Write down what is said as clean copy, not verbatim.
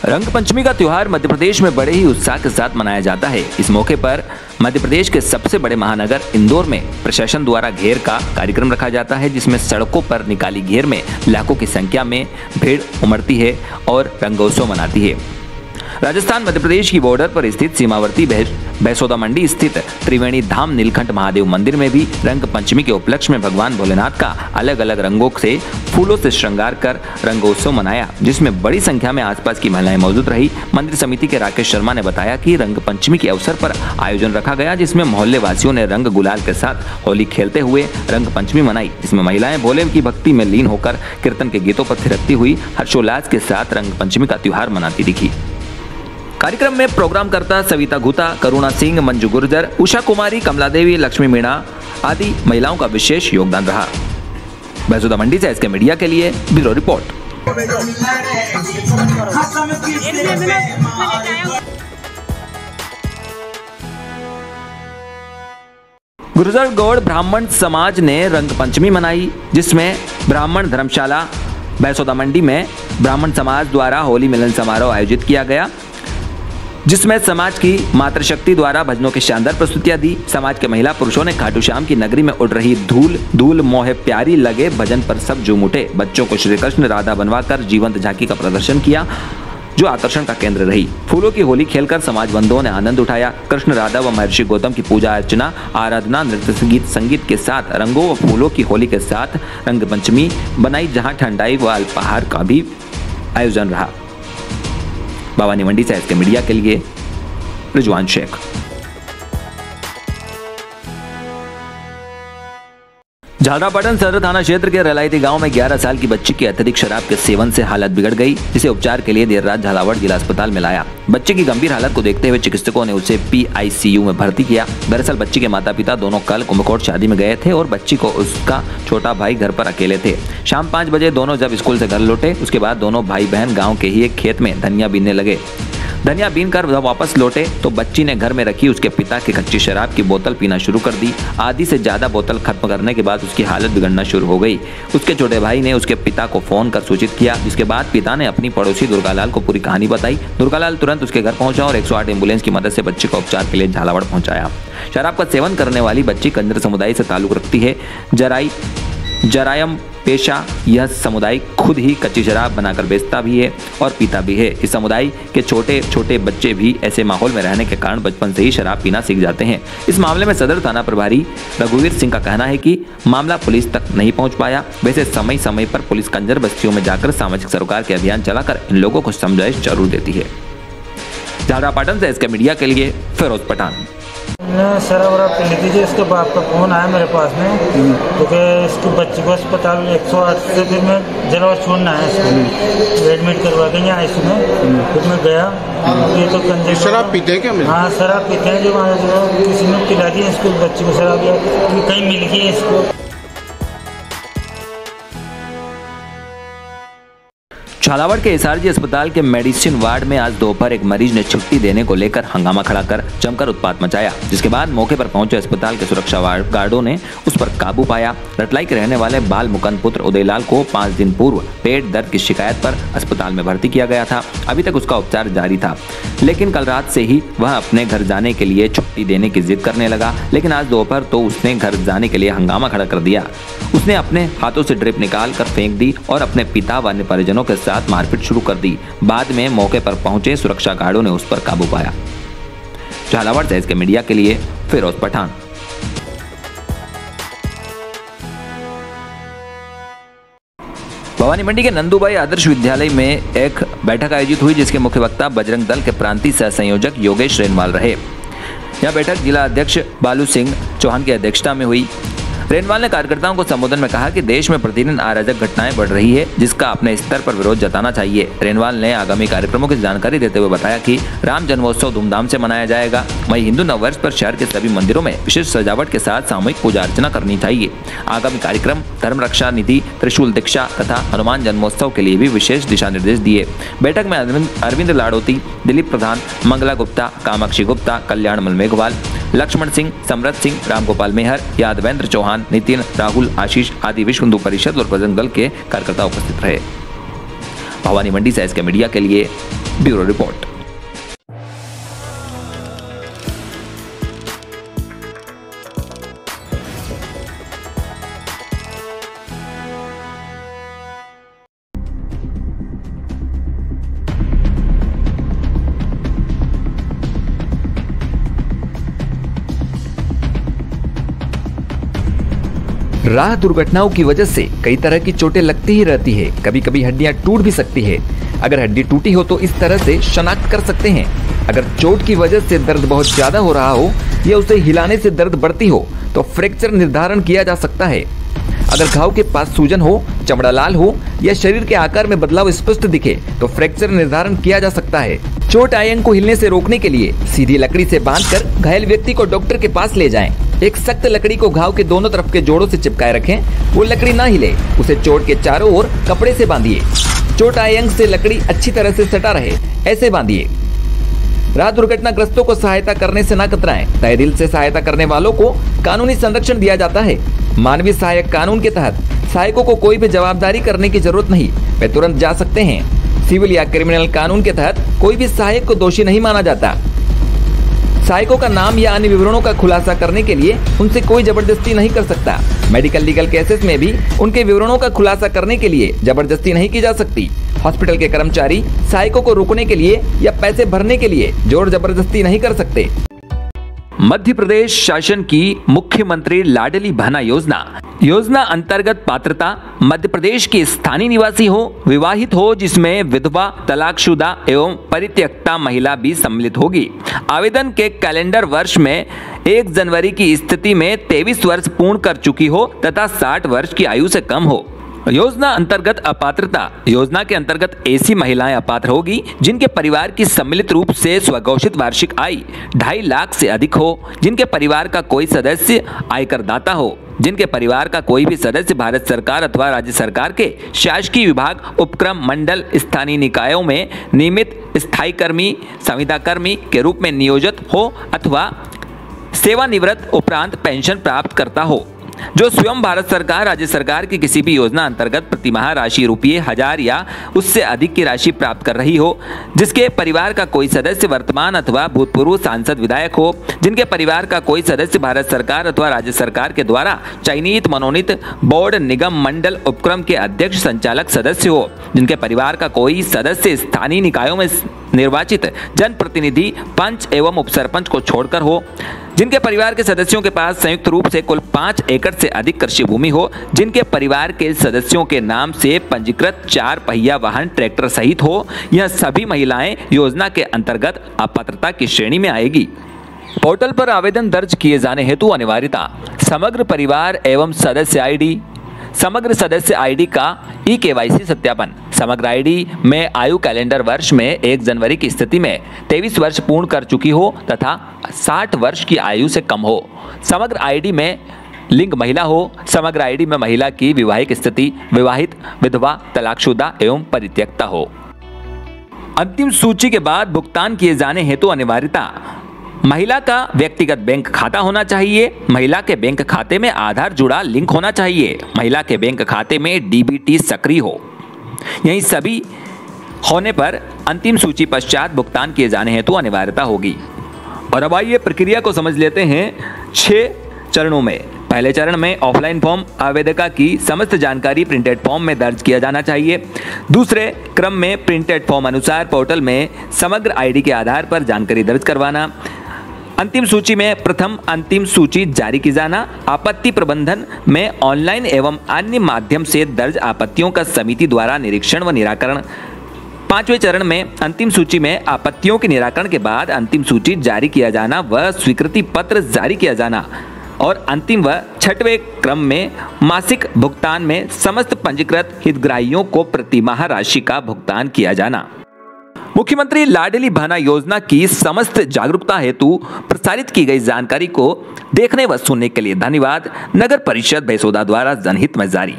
रंग पंचमी का त्योहार मध्य प्रदेश में बड़े ही उत्साह के साथ मनाया जाता है। इस मौके पर मध्य प्रदेश के सबसे बड़े महानगर इंदौर में प्रशासन द्वारा घेर का कार्यक्रम रखा जाता है, जिसमें सड़कों पर निकाली घेर में लाखों की संख्या में भीड़ उमड़ती है और रंगोत्सव मनाती है। राजस्थान मध्य प्रदेश की बॉर्डर पर स्थित सीमावर्ती बैसोदा मंडी स्थित त्रिवेणी धाम नीलकंठ महादेव मंदिर में भी रंग पंचमी के उपलक्ष्य में भगवान भोलेनाथ का अलग अलग रंगों से फूलों से श्रृंगार कर रंगोत्सव मनाया, जिसमें बड़ी संख्या में आसपास की महिलाएं मौजूद रही। मंदिर समिति के राकेश शर्मा ने बताया कि रंग पंचमी के अवसर पर आयोजन रखा गया, जिसमें मोहल्ले वासियों ने रंग गुलाल के साथ होली खेलते हुए रंग पंचमी मनाई, जिसमें महिलाएं भोले की भक्ति में लीन होकर कीर्तन के गीतों पर थिरकती हुई हर्षोल्लास के साथ रंग पंचमी का त्योहार मनाती दिखी। कार्यक्रम में प्रोग्रामकर्ता सविता गुता, करुणा सिंह, मंजू गुर्जर, उषा कुमारी, कमला देवी, लक्ष्मी मीणा आदि महिलाओं का विशेष योगदान रहा। बैसोदा मंडी से एसके मीडिया के लिए ब्यूरो रिपोर्ट। गुर्जर गौड़ ब्राह्मण समाज ने रंग पंचमी मनाई, जिसमें ब्राह्मण धर्मशाला बैसोदा मंडी में ब्राह्मण समाज द्वारा होली मिलन समारोह आयोजित किया गया, जिसमें समाज की मातृशक्ति द्वारा भजनों की शानदार प्रस्तुतियां दी। समाज के महिला पुरुषों ने खाटू श्याम की नगरी में उड़ रही धूल धूल मोहे प्यारी लगे भजन पर सब झूम उठे। बच्चों को श्री कृष्ण राधा बनवाकर जीवंत झांकी का प्रदर्शन किया, जो आकर्षण का केंद्र रही। फूलों की होली खेलकर समाज बंधुओं ने आनंद उठाया। कृष्ण राधा व महर्षि गौतम की पूजा अर्चना, आराधना, नृत्य, संगीत के साथ रंगों व फूलों की होली के साथ रंग पंचमी बनाई, जहां ठंडाई व अल्पाहार का भी आयोजन रहा। बावानी मंडी से एसके मीडिया के लिए रिजवान शेख। झालरापाटन सदर थाना क्षेत्र के रलायती गांव में 11 साल की बच्ची की अत्यधिक शराब के सेवन से हालत बिगड़ गई, जिसे उपचार के लिए देर रात झालावाड़ जिला अस्पताल में लाया। बच्चे की गंभीर हालत को देखते हुए चिकित्सकों ने उसे PICU में भर्ती किया। दरअसल बच्ची के माता पिता दोनों कल कुंभकोट शादी में गए थे और बच्ची को उसका छोटा भाई घर पर अकेले थे। शाम 5 बजे दोनों जब स्कूल से घर लौटे, उसके बाद दोनों भाई बहन गाँव के ही एक खेत में धनिया बीनने लगे। धनिया बीन कर वापस लौटे तो बच्ची ने घर में रखी उसके पिता की कच्ची शराब की बोतल पीना शुरू कर दी। आधी से ज्यादा बोतल खत्म करने के बाद उसकी हालत बिगड़ना शुरू हो गई। उसके छोटे भाई ने उसके पिता को फोन कर सूचित किया, जिसके बाद पिता ने अपनी पड़ोसी दुर्गालाल को पूरी कहानी बताई। दुर्गालाल तुरंत उसके घर पहुंचा और 108 एम्बुलेंस की मदद से बच्ची को उपचार के लिए झालावाड़ पहुंचाया। शराब का सेवन करने वाली बच्ची कंजर समुदाय से ताल्लुक रखती है। जरायम पेशा यह समुदाय खुद ही कच्ची शराब बनाकर बेचता भी है और पीता भी है। इस समुदाय के छोटे छोटे बच्चे भी ऐसे माहौल में रहने के कारण बचपन से ही शराब पीना सीख जाते हैं। इस मामले में सदर थाना प्रभारी रघुवीर सिंह का कहना है कि मामला पुलिस तक नहीं पहुंच पाया। वैसे समय समय पर पुलिस कंजर बस्तियों में जाकर सामाजिक सरोकार के अभियान चलाकर इन लोगों को समझाइश जरूर देती है। झालरापाटन से एसके मीडिया के लिए फिरोज पठान। शराब पी ली थी, इसके बाप का फोन आया मेरे पास में, क्योंकि इसकी बच्ची को अस्पताल 108 से फिर मैं जलावर छोड़ना है, इसको एडमिट करवा के यहाँ ICU में। फिर मैं गया, ये तो कंजर शराब पीते हैं क्या? हाँ शराब पीते हैं, जो वहाँ जो किसी ने पिला दी इसको बच्ची को शराब, कहीं मिल गई इसको। झालावाड़ के SRG अस्पताल के मेडिसिन वार्ड में आज दोपहर एक मरीज ने छुट्टी देने को लेकर हंगामा खड़ा कर जमकर उत्पात मचाया, जिसके बाद मौके पर पहुंचे अस्पताल के सुरक्षा गार्डों ने उस पर काबू पाया। रटलाई के रहने वाले बाल मुकंद पुत्र उदयलाल को 5 दिन पूर्व पेट दर्द की शिकायत पर अस्पताल में भर्ती किया गया था। अभी तक उसका उपचार जारी था, लेकिन कल रात से ही वह अपने घर जाने के लिए छुट्टी देने की जिद करने लगा। लेकिन आज दोपहर तो उसने घर जाने के लिए हंगामा खड़ा कर दिया। उसने अपने हाथों से ड्रिप निकाल कर फेंक दी और अपने पिता व अन्य परिजनों के साथ मारपीट शुरू कर दी। बाद में मौके पर पहुंचे सुरक्षा गार्डों ने उस पर काबू पाया। झालावाड़ से एसके मीडिया के लिए फिरोज पठान। भवानी मंडी के नंदूबाई आदर्श विद्यालय में एक बैठक आयोजित हुई, जिसके मुख्य वक्ता बजरंग दल के प्रांतीय सह संयोजक योगेश रेनवाल रहे। यह बैठक जिला अध्यक्ष बालू सिंह चौहान की अध्यक्षता में हुई। रेनवाल ने कार्यकर्ताओं को संबोधन में कहा कि देश में प्रतिदिन अराजक घटनाएं बढ़ रही है, जिसका अपने स्तर पर विरोध जताना चाहिए। रेनवाल ने आगामी कार्यक्रमों की जानकारी देते हुए बताया कि राम जन्मोत्सव धूमधाम से मनाया जाएगा। वहीं हिंदू नववर्ष पर शहर के सभी मंदिरों में विशेष सजावट के साथ सामूहिक पूजा अर्चना करनी चाहिए। आगामी कार्यक्रम धर्म रक्षा निधि, त्रिशूल दीक्षा तथा हनुमान जन्मोत्सव के लिए भी विशेष दिशा निर्देश दिए। बैठक में अरविंद लाड़ोती, दिलीप प्रधान, मंगला गुप्ता, कामाक्षी गुप्ता, कल्याण मेघवाल, लक्ष्मण सिंह, समरथ सिंह, रामगोपाल मेहर, यादवेंद्र चौहान, नितिन, राहुल, आशीष आदि विश्व हिंदू परिषद और बजरंग दल के कार्यकर्ता उपस्थित रहे। भवानी मंडी से एसके मीडिया के लिए ब्यूरो रिपोर्ट। राह दुर्घटनाओं की वजह से कई तरह की चोटें लगती ही रहती है। कभी कभी हड्डियां टूट भी सकती है। अगर हड्डी टूटी हो तो इस तरह से शनाख्त कर सकते हैं। अगर चोट की वजह से दर्द बहुत ज्यादा हो रहा हो या उसे हिलाने से दर्द बढ़ती हो तो फ्रैक्चर निर्धारण किया जा सकता है। अगर घाव के पास सूजन हो, चमड़ा लाल हो या शरीर के आकार में बदलाव स्पष्ट दिखे तो फ्रैक्चर निर्धारण किया जा सकता है। चोट आयन को हिलने से रोकने के लिए सीधी लकड़ी से बांधकर घायल व्यक्ति को डॉक्टर के पास ले जाएं। एक सख्त लकड़ी को घाव के दोनों तरफ के जोड़ों से चिपकाए रखें। वो लकड़ी ना हिले, उसे चोट के चारों ओर कपड़े से बांधिए। चोट आयन से लकड़ी अच्छी तरह से सटा रहे, ऐसे बांधिए। राह दुर्घटनाग्रस्तों को सहायता करने से न कतराएं। तहे दिल से सहायता करने वालों को कानूनी संरक्षण दिया जाता है। मानवीय सहायक कानून के तहत सहायकों को कोई भी जवाबदारी करने की जरूरत नहीं, वे तुरंत जा सकते हैं। सिविल या क्रिमिनल कानून के तहत कोई भी सहायक को दोषी नहीं माना जाता। सहायकों का नाम या अन्य विवरणों का खुलासा करने के लिए उनसे कोई जबरदस्ती नहीं कर सकता। मेडिकल लीगल केसेस में भी उनके विवरणों का खुलासा करने के लिए जबरदस्ती नहीं की जा सकती। हॉस्पिटल के कर्मचारी सहायकों को रोकने के लिए या पैसे भरने के लिए जोर जबरदस्ती नहीं कर सकते। मध्य प्रदेश शासन की मुख्यमंत्री लाडली बहना योजना अंतर्गत पात्रता मध्य प्रदेश के स्थानीय निवासी हो, विवाहित हो, जिसमें विधवा, तलाकशुदा एवं परित्यक्ता महिला भी सम्मिलित होगी। आवेदन के कैलेंडर वर्ष में 1 जनवरी की स्थिति में 23 वर्ष पूर्ण कर चुकी हो तथा 60 वर्ष की आयु से कम हो। योजना अंतर्गत अपात्रता योजना के अंतर्गत ऐसी महिलाएं अपात्र होगी जिनके परिवार की सम्मिलित रूप से स्वघोषित वार्षिक आय 2.5 लाख से अधिक हो, जिनके परिवार का कोई सदस्य आयकर दाता हो, जिनके परिवार का कोई भी सदस्य भारत सरकार अथवा राज्य सरकार के शासकीय विभाग, उपक्रम, मंडल, स्थानीय निकायों में नियमित स्थायी कर्मी, संविदा कर्मी के रूप में नियोजित हो अथवा सेवानिवृत्त उपरांत पेंशन प्राप्त करता हो, जो स्वयं भारत सरकार, राज्य सरकार की किसी भी योजना अंतर्गत प्रतिमाह राशि ₹1000 या उससे अधिक की राशि प्राप्त कर रही हो, जिसके परिवार का कोई सदस्य वर्तमान अथवा भूतपूर्व सांसद विधायक हो, जिनके परिवार का कोई सदस्य भारत सरकार अथवा राज्य सरकार के द्वारा चयनित मनोनीत बोर्ड, निगम, मंडल, उपक्रम के अध्यक्ष, संचालक सदस्य हो, जिनके परिवार का कोई सदस्य स्थानीय निकायों में निर्वाचित जनप्रतिनिधि, पंच एवं उपसरपंच को छोड़कर हो, जिनके परिवार के सदस्यों के पास संयुक्त रूप से कुल 5 एकड़ से अधिक कृषि भूमि हो, जिनके परिवार के सदस्यों के नाम से पंजीकृत 4 पहिया वाहन ट्रैक्टर सहित हो, यह सभी महिलाएं योजना के अंतर्गत अपात्रता की श्रेणी में आएगी। पोर्टल पर आवेदन दर्ज किए जाने हेतु अनिवार्यता: समग्र परिवार एवं सदस्य आईडी, समग्र सदस्य आईडी का ई-KYC सत्यापन, समग्र आईडी में आयु कैलेंडर वर्ष में 1 जनवरी की स्थिति में 23 वर्ष पूर्ण कर चुकी हो तथा 60 वर्ष की आयु से कम हो, समग्र आईडी में लिंग महिला हो, समग्र आईडी में महिला की विवाहिक स्थिति विवाहित, विधवा, तलाकशुदा एवं परित्यक्ता हो। अंतिम सूची के बाद भुगतान किए जाने हेतु अनिवार्यता: महिला का व्यक्तिगत बैंक खाता होना चाहिए, महिला के बैंक खाते में आधार जुड़ा लिंक होना चाहिए, महिला के बैंक खाते में डीबीटी सक्रिय हो। यही सभी होने पर अंतिम सूची पश्चात भुगतान किए जाने हेतु अनिवार्यता होगी। और अब आइए प्रक्रिया को समझ लेते हैं 6 चरणों में। पहले चरण में ऑफलाइन फॉर्म आवेदका की समस्त जानकारी प्रिंटेड फॉर्म में दर्ज किया जाना चाहिए। दूसरे क्रम में प्रिंटेड फॉर्म अनुसार पोर्टल में समग्र आईडी के आधार पर जानकारी दर्ज करवाना। अंतिम सूची में प्रथम अंतिम सूची जारी की जाना। आपत्ति प्रबंधन में ऑनलाइन एवं अन्य माध्यम से दर्ज आपत्तियों का समिति द्वारा निरीक्षण व निराकरण। 5वें चरण में अंतिम सूची में आपत्तियों के निराकरण के बाद अंतिम सूची जारी किया जाना व स्वीकृति पत्र जारी किया जाना। और अंतिम व 6वें क्रम में मासिक भुगतान में समस्त पंजीकृत हितग्राहियों को प्रतिमाह राशि का भुगतान किया जाना। मुख्यमंत्री लाडली बहना योजना की समस्त जागरूकता हेतु प्रसारित की गई जानकारी को देखने व सुनने के लिए धन्यवाद। नगर परिषद भैंसोदा द्वारा जनहित में जारी।